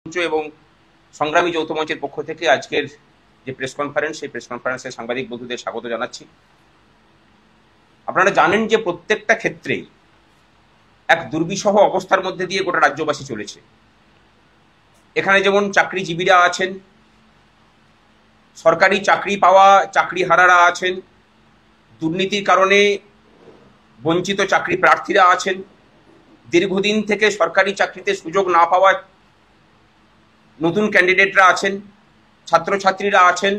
মঞ্চ এবং সংগ্রামী যৌথ মঞ্চের পক্ষ থেকে আজকের যে প্রেস কনফারেন্স, সেই প্রেস কনফারেন্সে সাংবাদিক বন্ধুদের স্বাগত জানাচ্ছি। আপনারা জানেন যে প্রত্যেকটা ক্ষেত্রেই এক দুর্বিষহ অবস্থার মধ্যে দিয়ে গোটা রাজ্যবাসী চলেছে। এখানে যেমন চাকরিজীবীরা আছেন, সরকারি চাকরি পাওয়া চাকরিহারারা আছেন, দুর্নীতির কারণে বঞ্চিত চাকরি প্রার্থীরা আছেন, দীর্ঘদিন থেকে সরকারি চাকরিতে সুযোগ না পাওয়া নতুন ক্যান্ডিডেটরা আছেন, ছাত্রছাত্রীরা আছেন,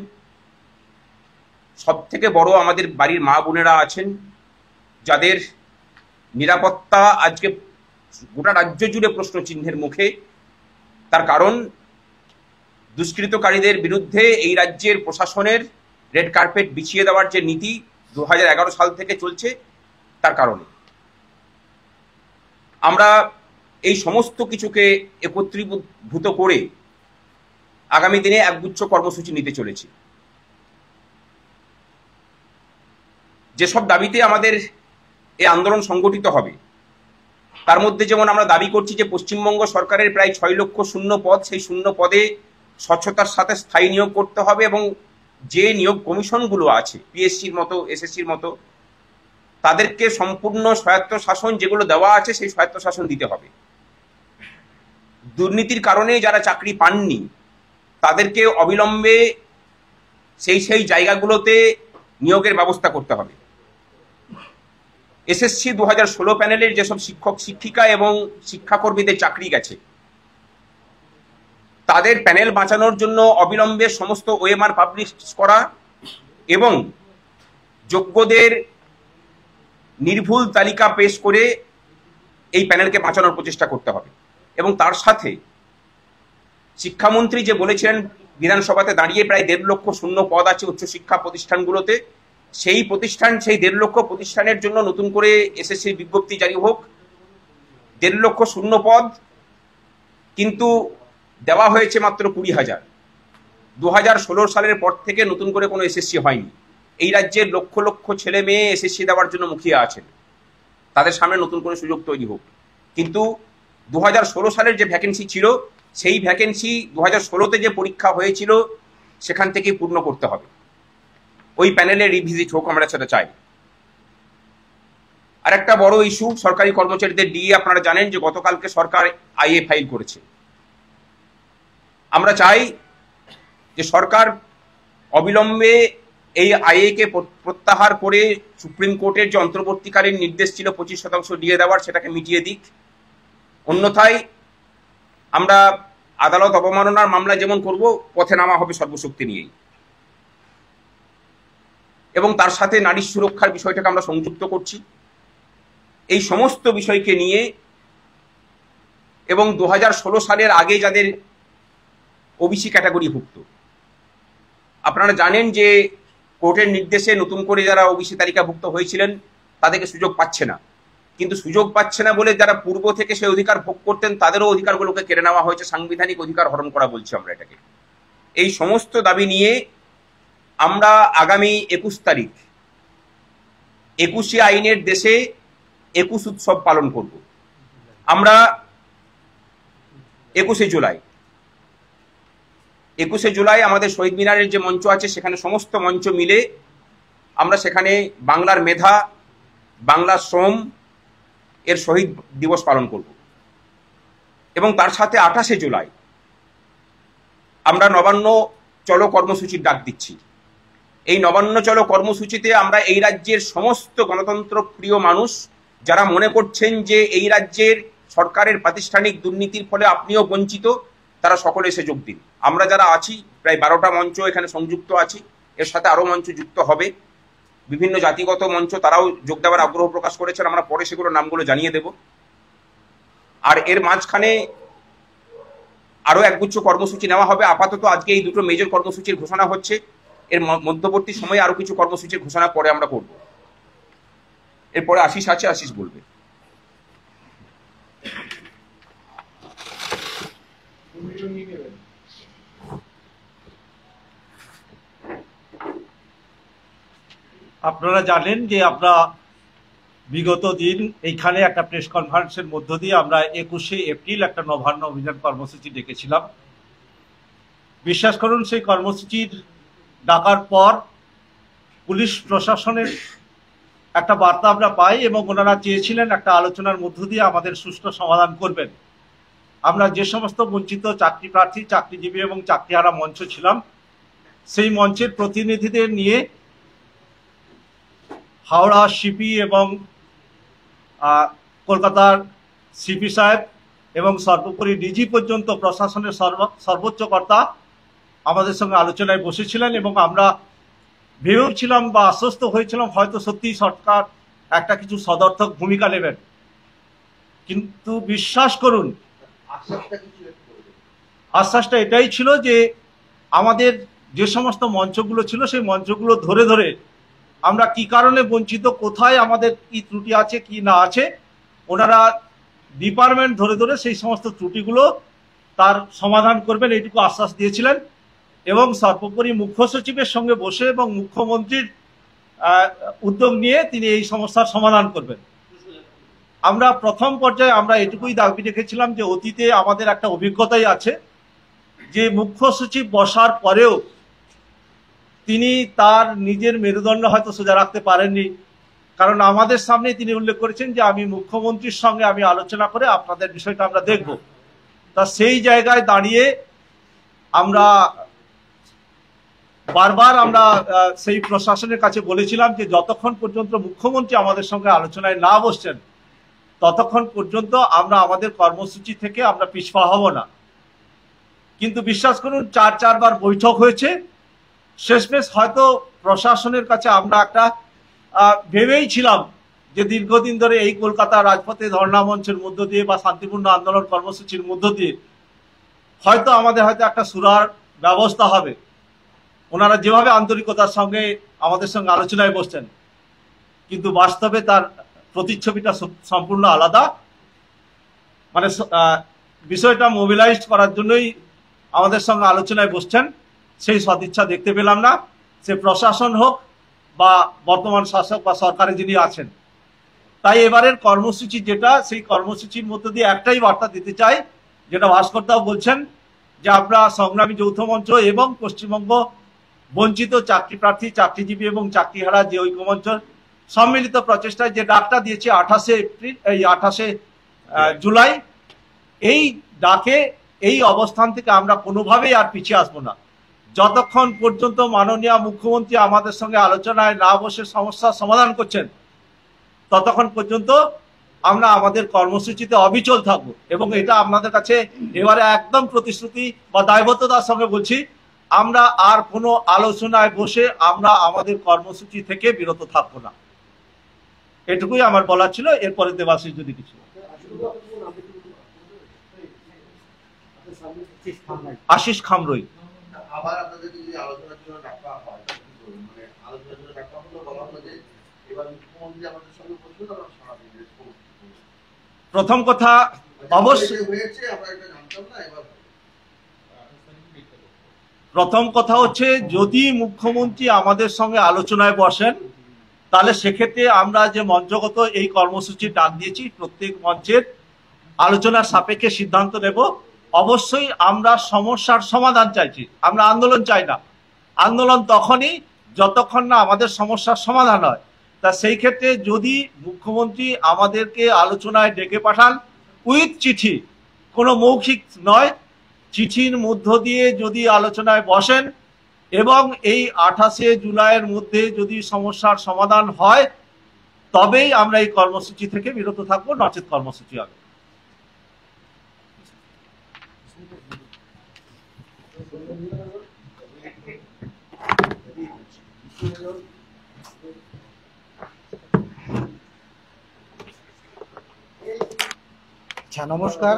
সব থেকে বড় আমাদের বাড়ির মা বোনেরা আছেন, যাদের নিরাপত্তা আজকে গোটা রাজ্য জুড়ে প্রশ্ন চিহ্নের মুখে। তার কারণ দুষ্কৃতকারীদের বিরুদ্ধে এই রাজ্যের প্রশাসনের রেড কার্পেট বিছিয়ে দেওয়ার যে নীতি 2011 সাল থেকে চলছে, তার কারণে আমরা এই সমস্ত কিছুকে একত্রীভূত করে আগামী দিনে একগুচ্ছ কর্মসূচি নিতে চলেছি। যেসব দাবিতে আমাদের এই আন্দোলন সংগঠিত হবে, তার মধ্যে যেমন আমরা দাবি করছি যে পশ্চিমবঙ্গ সরকারের প্রায় 6 লক্ষ শূন্য পদ, সেই শূন্য পদে স্বচ্ছতার সাথে স্থায়ী নিয়োগ করতে হবে এবং যে নিয়োগ কমিশনগুলো আছে পিএসসির মতো, এসএসসির মতো, তাদেরকে সম্পূর্ণ স্বায়ত্ত শাসন যেগুলো দেওয়া আছে সেই স্বায়ত্ত শাসন দিতে হবে। দুর্নীতির কারণে যারা চাকরি পাননি তাদেরকে অবিলম্বে সেই জায়গাগুলোতে নিয়োগের ব্যবস্থা করতে হবে। এসএসসি 2016 প্যানেলের যেসব শিক্ষক শিক্ষিকা এবং শিক্ষাকর্মীদের চাকরি গেছে, তাদের প্যানেল বাঁচানোর জন্য অবিলম্বে সমস্ত ওএমআর পাবলিশ করা এবং যোগ্যদের নির্ভুল তালিকা পেশ করে এই প্যানেলকে বাঁচানোর প্রচেষ্টা করতে হবে। এবং তার সাথে শিক্ষামন্ত্রী যে বলেছিলেন বিধানসভাতে দাঁড়িয়ে প্রায় 1.5 লক্ষ শূন্য পদ আছে উচ্চশিক্ষা প্রতিষ্ঠানগুলোতে, সেই 1.5 লক্ষ প্রতিষ্ঠানের জন্য নতুন করে এসএসসির বিজ্ঞপ্তি জারি হোক। 1.5 লক্ষ শূন্য পদ কিন্তু দেওয়া হয়েছে মাত্র 20,000। 2016 সালের পর থেকে নতুন করে কোনো এসএসসি হয়নি। এই রাজ্যের লক্ষ লক্ষ ছেলে মেয়ে এসএসসি দেওয়ার জন্য মুখিয়ে আছেন, তাদের সামনে নতুন করে সুযোগ তৈরি হোক। কিন্তু 2016 সালের যে ভ্যাকেন্সি ছিল, সেই ভ্যাকেন্সি 2016-তে যে পরীক্ষা হয়েছিল সেখান থেকেই পূর্ণ করতে হবে। ওই প্যানেলে রিভিজিট হোক, আমরা সেটা চাই। আর একটা বড় ইস্যু সরকারি কর্মচারীদের ডিএ। আপনারা জানেন যে গতকালকে সরকার আইএ ফাইল করেছে। আমরা চাই যে সরকার অবিলম্বে এই আইএকে প্রত্যাহার করে সুপ্রিম কোর্টের যে অন্তর্বর্তীকালীন নির্দেশ ছিল 25% ডিএ দেওয়ার, সেটাকে মিটিয়ে দিক। অন্যথায় আমরা আদালত অবমাননার মামলা যেমন করব, পথে নামা হবে সর্বশক্তি নিয়েই। এবং তার সাথে নারী সুরক্ষার বিষয়টাকে আমরা সংযুক্ত করছি। এই সমস্ত বিষয়কে নিয়ে এবং 2016 সালের আগে যাদের ওবিসি ক্যাটাগরিভুক্ত, আপনারা জানেন যে কোর্টের নির্দেশে নতুন করে যারা ওবিসি তালিকাভুক্ত হয়েছিলেন তাদেরকে সুযোগ পাচ্ছে না। কিন্তু সুযোগ পাচ্ছে না বলে যারা পূর্ব থেকে সেই অধিকার ভোগ করতেন তাদেরও অধিকারগুলোকে কেড়ে নেওয়া হয়েছে। সাংবিধানিক অধিকার হরণ করা বলছি আমরা এটাকে। এই সমস্ত দাবি নিয়ে আমরা আগামী 21 তারিখ 21শে আইনের দেশে 21 উৎসব পালন করব। আমরা 21শে জুলাই আমাদের শহীদ মিনারের যে মঞ্চ আছে, সেখানে সমস্ত মঞ্চ মিলে আমরা সেখানে বাংলার মেধা, বাংলার শ্রম এর শহীদ দিবস পালন করব। এবং তার সাথে 28শে জুলাই আমরা নবান্ন চলো কর্মসূচির ডাক দিচ্ছি। এই নবান্ন চলো কর্মসূচিতে আমরা এই রাজ্যের সমস্ত গণতন্ত্র প্রিয় মানুষ যারা মনে করছেন যে এই রাজ্যের সরকারের প্রাতিষ্ঠানিক দুর্নীতির ফলে আপনিও বঞ্চিত, তারা সকলে এসে যোগ দিন। আমরা যারা আছি প্রায় 12টা মঞ্চ এখানে সংযুক্ত আছি, এর সাথে আরো মঞ্চ যুক্ত হবে। বিভিন্ন জাতিগত মঞ্চ তারাও যোগ দেওয়ার আগ্রহ প্রকাশ করেছেন, আমরা পরে সেগুলো নামগুলো জানিয়ে দেব। আর এর মাঝখানে আরো একগুচ্ছ কর্মসূচি নেওয়া হবে। আপাতত আজকে এই দুটো মেজর কর্মসূচির ঘোষণা হচ্ছে, এর মধ্যবর্তী সময়ে আরো কিছু কর্মসূচির ঘোষণা পরে আমরা করব। এরপরে আশিস আছে, আশিস বলবে। আপনারা জানেন যে আমরা বিগত দিন এইখানে একটা প্রেস কনফারেন্সের মধ্য দিয়ে আমরা 21শে এপ্রিল একটা নবান্ন অভিযান কর্মসূচি ডেকেছিলাম। বিশ্বাস করুন, সেই কর্মসূচির ডাকার পর পুলিশ প্রশাসনের একটা বার্তা আমরা পাই এবং ওনারা চেয়েছিলেন একটা আলোচনার মধ্য দিয়ে আমাদের সুষ্ঠু সমাধান করবেন। আমরা যে সমস্ত বঞ্চিত চাকরি প্রার্থী, চাকরিজীবী এবং চাকরিহারা মঞ্চ ছিলাম, সেই মঞ্চের প্রতিনিধিদের নিয়ে হাওড়া সিপি এবং কলকাতার সিপি সাহেব এবং সর্বোপরি ডিজি পর্যন্ত প্রশাসনের সর্বোচ্চ কর্তা আমাদের সঙ্গে আলোচনায় বসেছিলেন এবং আমরা ভেবেছিলাম বা আশ্বস্ত হয়েছিলাম হয়তো সত্যিই সরকার একটা কিছু সদর্থক ভূমিকা নেবেন। কিন্তু বিশ্বাস করুন, আশ্বাসটা এটাই ছিল যে আমাদের যে সমস্ত মঞ্চগুলো ছিল সেই মঞ্চগুলো ধরে ধরে আমরা কি কারণে বঞ্চিত, কোথায় আমাদের কি ত্রুটি আছে কি না আছে, ওনারা ডিপার্টমেন্ট ধরে ধরে সেই সমস্ত ত্রুটিগুলো তার সমাধান করবেন এইটুকু আশ্বাস দিয়েছিলেন এবং সর্বোপরি মুখ্য সচিবের সঙ্গে বসে এবং মুখ্যমন্ত্রীর উদ্যোগ নিয়ে তিনি এই সমস্যার সমাধান করবেন। আমরা প্রথম পর্যায়ে আমরা এটুকুই দাবি রেখেছিলাম যে অতীতে আমাদের একটা অভিজ্ঞতাই আছে যে মুখ্য সচিব বসার পরেও তিনি তার নিজের মেরুদণ্ড হয়তো সোজা রাখতে পারেননি, কারণ আমাদের সামনে তিনি উল্লেখ করেছেন যে আমি মুখ্যমন্ত্রীর সঙ্গে আমি আলোচনা করে আপনাদের বিষয়টা আমরা দেখব। তা সেই জায়গায় দাঁড়িয়ে আমরা বারবার সেই প্রশাসনের কাছে বলেছিলাম যে যতক্ষণ পর্যন্ত মুখ্যমন্ত্রী আমাদের সঙ্গে আলোচনায় না বসছেন ততক্ষণ পর্যন্ত আমরা আমাদের কর্মসূচি থেকে আমরা পিছপা হব না। কিন্তু বিশ্বাস করুন, চারবার বৈঠক হয়েছে, শেষমেশ হয়তো প্রশাসনের কাছে আমরা একটা ভেবেই ছিলাম যে দীর্ঘদিন ধরে এই কলকাতা রাজপথে ধর্ণা মঞ্চের মধ্য দিয়ে বা শান্তিপূর্ণ আন্দোলন কর্মসূচির মধ্য দিয়ে হয়তো আমাদের একটা সুরার ব্যবস্থা হবে। ওনারা যেভাবে আন্তরিকতার সঙ্গে আমাদের সঙ্গে আলোচনায় বসছেন, কিন্তু বাস্তবে তার প্রতিচ্ছবিটা সম্পূর্ণ আলাদা। মানে বিষয়টা মোবিলাইজড করার জন্যই আমাদের সঙ্গে আলোচনায় বসছেন, সেই সদিচ্ছা দেখতে পেলাম না, সে প্রশাসন হোক বা বর্তমান শাসক বা সরকারে যিনি আছেন। তাই এবারের কর্মসূচি যেটা, সেই কর্মসূচির মধ্য দিয়ে একটাই বার্তা দিতে চাই, যেটা ভাস্করদাও বলছেন, যে আমরা সংগ্রামী যৌথ মঞ্চ এবং পশ্চিমবঙ্গ বঞ্চিত চাকরি প্রার্থী, চাকরিজীবী এবং চাকরিহারা যে ঐক্যমঞ্চ সম্মিলিত প্রচেষ্টায় যে ডাকটা দিয়েছি 28শে জুলাই, এই ডাকে এই অবস্থান থেকে আমরা কোনোভাবেই আর পিছিয়ে আসবো না। যতক্ষণ পর্যন্ত মাননীয় মুখ্যমন্ত্রী আমাদের সঙ্গে আলোচনায় না বসে সমস্যার সমাধান করছেন, ততক্ষণ পর্যন্ত আমরা আমাদের কর্মসূচিতে অবিচল থাকব। এবং এটা আপনাদের কাছে এবারে একদম প্রতিশ্রুতি বা দায়বদ্ধতার সঙ্গে বলছি, আমরা আর কোনো আলোচনায় বসে আমরা আমাদের কর্মসূচি থেকে বিরত থাকবো না। এটুকুই আমার বলার ছিল। এরপরে দেবাশিস যদি কিছু। আশিস খামরুই। আবার আপনাদের যদি আলোচনার জন্য ডাকা হয়, মানে আলোচনার জন্য ডাকা হলো, বলা হলো যে এবার মুখ্যমন্ত্রী আমাদের সঙ্গে বসবে, তারা সারা দেশ প্রথম কথা অবশ্যই হয়েছে, আমরা এটা জানতাম না। এবার প্রথম কথা হচ্ছে, যদি মুখ্যমন্ত্রী আমাদের সঙ্গে আলোচনায় বসেন, তাহলে সেক্ষেত্রে আমরা যে মঞ্চগত এই কর্মসূচি ডাক দিয়েছি, প্রত্যেক মঞ্চের আলোচনার সাপেক্ষে সিদ্ধান্ত নেব। অবশ্যই আমরা সমস্যার সমাধান চাইছি, আমরা আন্দোলন চাই না। আন্দোলন তখনই যতক্ষণ না আমাদের সমস্যার সমাধান হয়। তা সেই ক্ষেত্রে যদি মুখ্যমন্ত্রী আমাদেরকে আলোচনায় ডেকে পাঠান উইথ চিঠি, কোনো মৌখিক নয়, চিঠির মধ্য দিয়ে যদি আলোচনায় বসেন এবং এই 28শে জুলাইয়ের মধ্যে যদি সমস্যার সমাধান হয়, তবেই আমরা এই কর্মসূচি থেকে বিরত থাকবো, নচেত কর্মসূচি হবে। আচ্ছা, নমস্কার।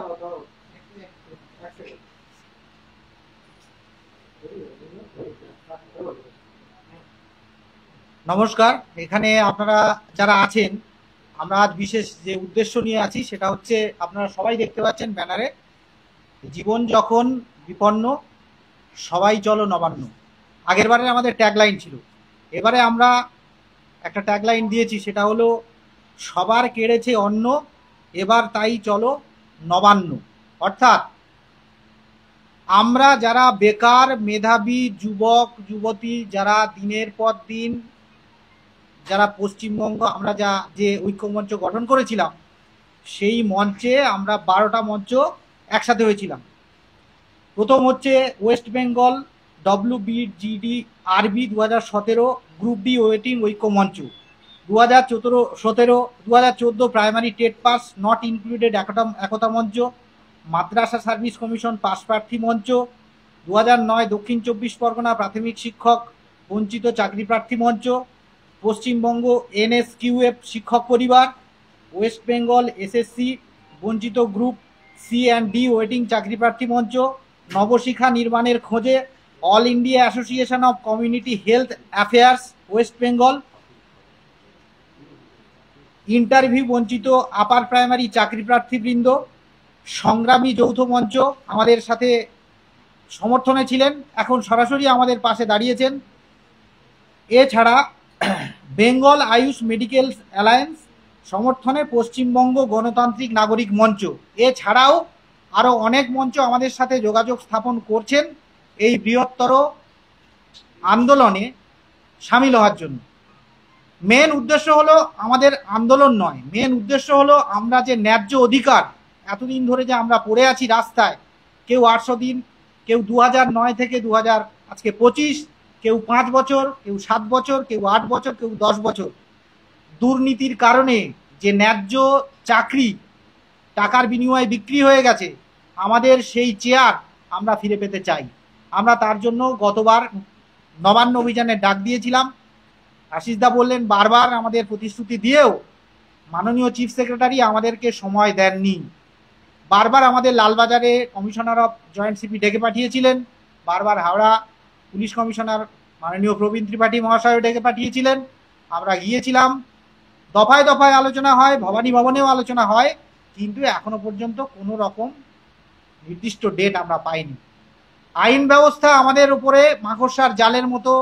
নমস্কার। এখানে আপনারা যারা আছেন, আমরা আজ বিশেষ যে উদ্দেশ্য নিয়ে আছি সেটা হচ্ছে, আপনারা সবাই দেখতে পাচ্ছেন ব্যানারে, জীবন যখন বিপন্ন সবাই চলো নবান্ন। আগের বারে আমাদের ট্যাগলাইন ছিল, এবারে আমরা একটা ট্যাগলাইন দিয়েছি, সেটা হলো সবার কেড়েছে অন্ন, এবার তাই চলো নবান্ন। অর্থাৎ আমরা যারা বেকার মেধাবী যুবক যুবতী, যারা দিনের পর দিন যারা পশ্চিমবঙ্গ আমরা যে ঐক্যমঞ্চ গঠন করেছিলাম, সেই মঞ্চে আমরা 12টা মঞ্চ একসাথে হয়েছিলাম। প্রথম হচ্ছে ওয়েস্ট বেঙ্গল WBGD আরবি 2017 গ্রুপ ডি ওয়েটিং ঐক্যমঞ্চ, 2014 primary TET pass not included একতা মঞ্চ, মাদ্রাসা সার্ভিস কমিশন পাস প্রার্থী মঞ্চ, 2009 দক্ষিণ 24 পরগনা প্রাথমিক শিক্ষক বঞ্চিত চাকরি প্রার্থী মঞ্চ, পশ্চিমবঙ্গ NSQF শিক্ষক পরিবার, ওয়েস্ট বেঙ্গল SSC বঞ্চিত গ্রুপ C&D ওয়েটিং চাকরি প্রার্থী মঞ্চ, নবশিক্ষা নির্মাণের খোঁজে all India association of community health affairs West Bengal, interview বঞ্চিত আপার প্রাইমারি চাকরি প্রার্থীবৃন্দ, সংগ্রামী যৌথ মঞ্চ আমাদের সাথে সমর্থনে ছিলেন, এখন সরাসরি আমাদের পাশে দাঁড়িয়েছেন। এছাড়া বেঙ্গল আয়ুষ মেডিকেল অ্যালায়েন্স সমর্থনে পশ্চিমবঙ্গ গণতান্ত্রিক নাগরিক মঞ্চ, এছাড়াও আরও অনেক মঞ্চ আমাদের সাথে যোগাযোগ স্থাপন করছেন এই বৃহত্তর আন্দোলনে সামিল হওয়ার জন্য। মেন উদ্দেশ্য হলো আমাদের আন্দোলন নয়, মেন উদ্দেশ্য হলো আমরা যে ন্যায্য অধিকার এতদিন ধরে যে আমরা পড়ে আছি রাস্তায়, কেউ 800 দিন, কেউ 2009 থেকে 2025, কেউ 5 বছর, কেউ 7 বছর, কেউ 8 বছর, কেউ 10 বছর, দুর্নীতির কারণে যে ন্যায্য চাকরি টাকার বিনিময়ে বিক্রি হয়ে গেছে, আমাদের সেই চেয়ার আমরা ফিরে পেতে চাই। আমরা তার জন্য গতবার নবান্ন অভিযানে ডাক দিয়েছিলাম। আশিসদা বললেন বারবার আমাদের প্রতিশ্রুতি দিয়েও মাননীয় চিফ সেক্রেটারি আমাদেরকে সময় দেননি। বারবার আমাদের লালবাজারে কমিশনার অফ জয়েন্ট সিপি ডেকে পাঠিয়েছিলেন, বারবার হাওড়া পুলিশ কমিশনার মাননীয় প্রবীণ ত্রিপাঠী মহাশয় ডেকে পাঠিয়েছিলেন। আমরা গিয়েছিলাম, দফায় দফায় আলোচনা হয়, ভবানী ভবনেও আলোচনা হয়, কিন্তু এখনো পর্যন্ত কোনো রকম নির্দিষ্ট ডেট আমরা পাইনি। আইন ব্যবস্থা আমাদের উপরে মাকড়সার জালের মতো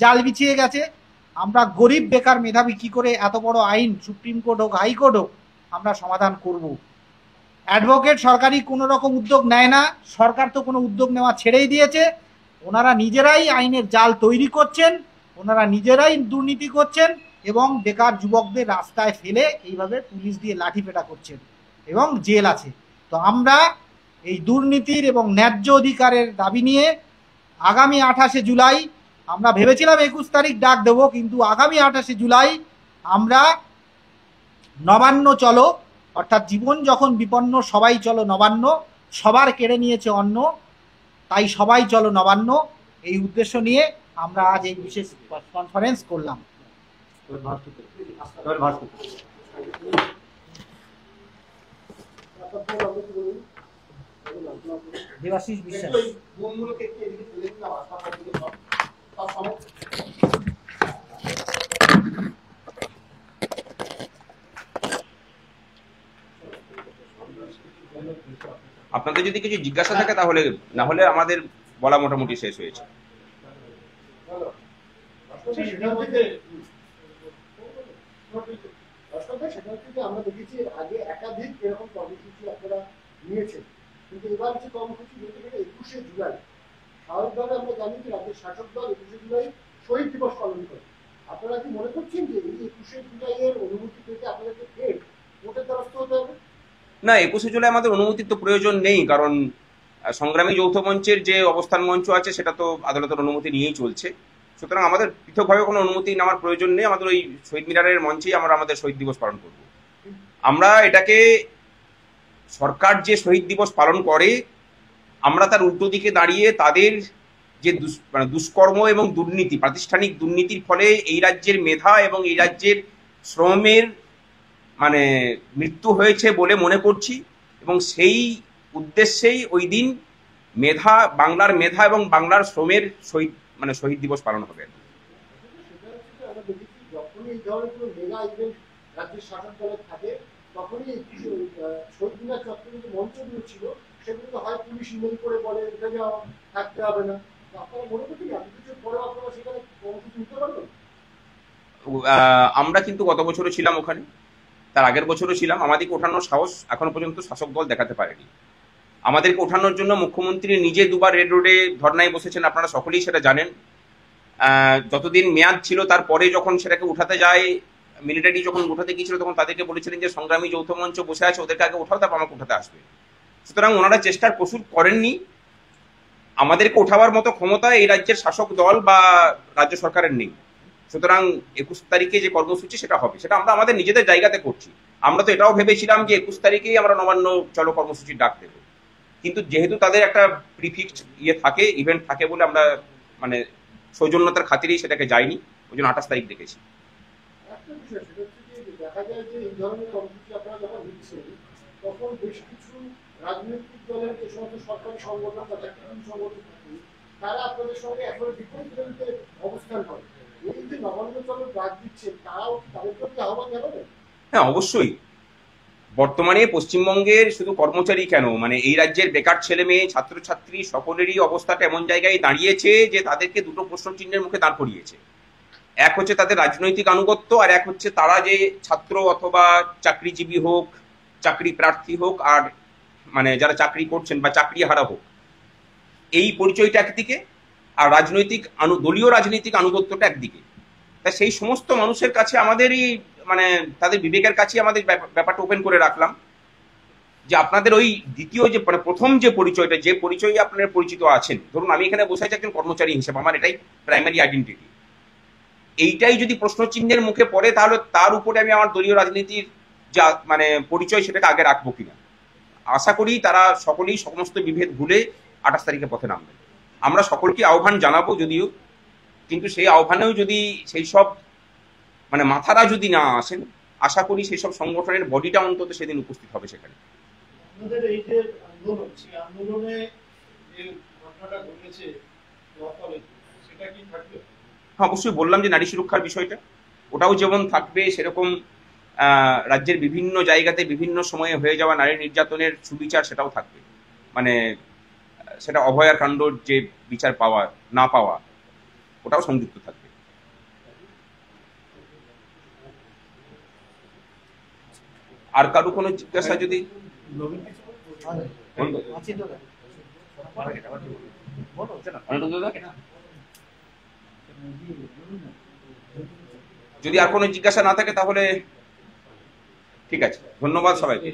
জাল বিছিয়ে গেছে। আমরা গরিব বেকার মেধাবী কি করে এত বড় আইন সুপ্রিম কোর্ট হোক হাইকোর্ট হোক আমরা সমাধান করব? অ্যাডভোকেট সরকারি কোনো রকম উদ্যোগ নেয় না, সরকার তো কোনো উদ্যোগ নেওয়া ছেড়েই দিয়েছে। ওনারা নিজেরাই আইনের জাল তৈরি করছেন, ওনারা নিজেরাই দুর্নীতি করছেন এবং বেকার যুবকদের রাস্তায় ফেলে এইভাবে পুলিশ দিয়ে লাঠিপেটা করছেন এবং জেল আছে। তো আমরা এই দুর্নীতির এবং ন্যায্য অধিকারের দাবি নিয়ে আগামী 28শে জুলাই, আমরা ভেবেছিলাম 21 তারিখ ডাক দেব, কিন্তু আগামী 28শে জুলাই আমরা নবান্ন চলো, অর্থাৎ জীবন যখন বিপন্ন সবাই চলো নবান্ন, সবার কেড়ে নিয়েছে অন্ন তাই সবাই চলো নবান্ন, এই উদ্দেশ্য নিয়ে আমরা আজ এই বিশেষ কনফারেন্স করলাম। দেবাশিস বিশ্বাস। আপনাদের যদি কিছু জিজ্ঞাসা থাকে তাহলে, না হলে আমাদের বলা মোটামুটি শেষ হয়েছে। আমরা দেখেছি আগে একাধিক এরকম কর্মসূচি আপনারা নিয়েছেন, কিন্তু এবার যে কর্মসূচি বলতে গেলে 21শে জুলাই, স্বাভাবিকভাবে আমরা জানি যে রাজ্যের শাসক দল 21শে জুলাই শহীদ দিবস পালন করে। আপনারা কি মনে করছেন যে এই 21শে জুলাইয়ের অনুমতি পেতে আপনাদেরকে ফের ভোটের দ্বারস্থ হতে হবে? না, 21শে জুলাই আমাদের অনুমতির তো প্রয়োজন নেই, কারণ সংগ্রামী যৌথ মঞ্চের যে অবস্থান মঞ্চ আছে সেটা তো আদালতের অনুমতি নিয়েই চলছে। সুতরাং আমাদের পৃথকভাবে কোনো অনুমতি নেওয়ার প্রয়োজন নেই। আমাদের ওই শহীদ মিনারের মঞ্চেই আমরা আমাদের শহীদ দিবস পালন করব। আমরা এটাকে, সরকার যে শহীদ দিবস পালন করে, আমরা তার উল্টো দিকে দাঁড়িয়ে তাদের যে দুষ্কর্ম এবং দুর্নীতি, প্রাতিষ্ঠানিক দুর্নীতির ফলে এই রাজ্যের মেধা এবং এই রাজ্যের শ্রমের মৃত্যু হয়েছে বলে মনে করছি, এবং সেই উদ্দেশ্যেই ওই দিন বাংলার মেধা এবং বাংলার শ্রমের শহীদ দিবস পালন হবে। যখনই এই ধরনের কোনো মেগা ইভেন্ট রাজ্যের শাসক দলের থাকে, তখনই শহীদ মিনার চত্বরে যে মঞ্চগুলো ছিল সেগুলো হয় পুলিশ ইমেল করে বলে এখানে থাকতে হবে না। আপনারা মনে করছেন এত কিছুর পরেও আপনারা সেখানে কর্মসূচি নিতে পারবেন? আমরা কিন্তু গত বছরও ছিলাম ওখানে, তার আগের বছরও ছিলাম, আমাদেরকে ওঠানোর সাহস এখনো পর্যন্ত শাসক দল দেখাতে পারেনি। আমাদেরকে ওঠানোর জন্য মুখ্যমন্ত্রী নিজে দুবার রেড রোডে ধর্নায় বসেছেন, আপনারা সকলেই সেটা জানেন। যতদিন মেয়াদ ছিল তারপরে যখন সেটাকে উঠাতে যায়, মিলিটারি যখন উঠাতে গিয়েছিল তখন তাদেরকে বলেছিলেন যে সংগ্রামী যৌথ মঞ্চ বসে আছে, ওদেরকে আগে উঠাও, তারপর আমাকে উঠাতে আসবে। সুতরাং ওনারা চেষ্টার কসুর করেননি। আমাদেরকে ওঠাবার মতো ক্ষমতা এই রাজ্যের শাসক দল বা রাজ্য সরকারের নেই। সুতরাং 21 তারিখে যে কর্মসূচি সেটা হবে, সেটা আমরা আমাদের নিজেদের জায়গাতে করছি। আমরা তো এটাও ভেবেছিলাম যে 21 তারিখেই আমরা নবান্ন চলো কর্মসূচির ডাক দেবো, কিন্তু যেহেতু তাদের একটা প্রিফিক্সড থাকে, ইভেন্ট থাকে বলে আমরা মানে সৌজন্যতার খাতিরেই সেটাকে যাইনি, ওই জন্য 28 তারিখ দেখেছি। একটা বিষয় সেটা হচ্ছে যে দেখা যায় যে এই ধরনের কর্মসূচি আপনারা যখন নিচ্ছেন তখন বেশ কিছু রাজনৈতিক দলের যে সমস্ত সরকারি সংগঠন বা চাকরিজীবী সংগঠন থাকে তারা আপনাদের সঙ্গে একেবারে বিপরীতে অবস্থান করে। এই যে নবান্ন চলো ডাক দিচ্ছেন তারাও তাদের প্রতি আহ্বান জানাবেন? হ্যাঁ, অবশ্যই। বর্তমানে পশ্চিমবঙ্গের শুধু কর্মচারী কেন, মানে এই রাজ্যের বেকার ছেলে মেয়ে, ছাত্রছাত্রী সকলেরই অবস্থাটা এমন জায়গায় দাঁড়িয়েছে যে তাদেরকে দুটো প্রশ্ন চিহ্নের মুখে দাঁড় করিয়েছে। এক হচ্ছে তাদের রাজনৈতিক আনুগত্য, আর এক হচ্ছে তারা যে ছাত্র অথবা চাকরিজীবী হোক, চাকরি প্রার্থী হোক, আর মানে যারা চাকরি করছেন বা চাকরি হারা হোক, এই পরিচয়টা একদিকে, আর রাজনৈতিক দলীয় রাজনৈতিক আনুগত্যটা একদিকে। তাই সেই সমস্ত মানুষের কাছে আমাদেরই মানে তাদের বিবেকের কাছে আমাদের ব্যাপারটা ওপেন করে রাখলাম যে আপনাদের ওই দ্বিতীয় যে মানে প্রথম যে পরিচয়টা, যে পরিচয়ে আপনারা পরিচিত আছেন, ধরুন আমি এখানে বসে আছি একজন কর্মচারী হিসেবে, আমার এটাই প্রাইমারি আইডেন্টিটি, এইটাই যদি প্রশ্নচিহ্নের মুখে পড়ে তাহলে তার উপরে আমি আমার দলীয় রাজনীতির যা মানে পরিচয় সেটাকে আগে রাখবো কিনা। আশা করি তারা সকলেই সমস্ত বিভেদ ভুলে 28 তারিখে পথে নামবেন। আমরা সকলকে আহ্বান জানাবো যদিও, কিন্তু সেই আহ্বানেও যদি সেই সব মানে মাথারা যদি না আসেন, আশা করি সেই সব সংগঠনের বডিটা অন্তত সেদিন উপস্থিত হবে সেখানে। আপনাদের এই যে আন্দোলন, সেই আন্দোলনে যে ঘটনাটা ঘটেছে সেটা কি থাকবে? হ্যাঁ, অবশ্যই বললাম যে নারী সুরক্ষার বিষয়টা ওটাও যেমন থাকবে, সেরকম রাজ্যের বিভিন্ন জায়গাতে বিভিন্ন সময়ে হয়ে যাওয়া নারী নির্যাতনের সুবিচার সেটাও থাকবে। মানে সেটা অভয়ার কাণ্ডর যে বিচার পাওয়া না পাওয়া ওটাও সংযুক্ত থাকবে। আর কারো কোনো জিজ্ঞাসা যদি যদি আর কোনো জিজ্ঞাসা না থাকে তাহলে ঠিক আছে, ধন্যবাদ সবাইকে।